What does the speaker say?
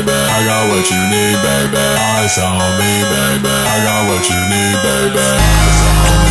baby. I got what you need, baby. Ice on me, baby. I got what you need, baby. Ice on me.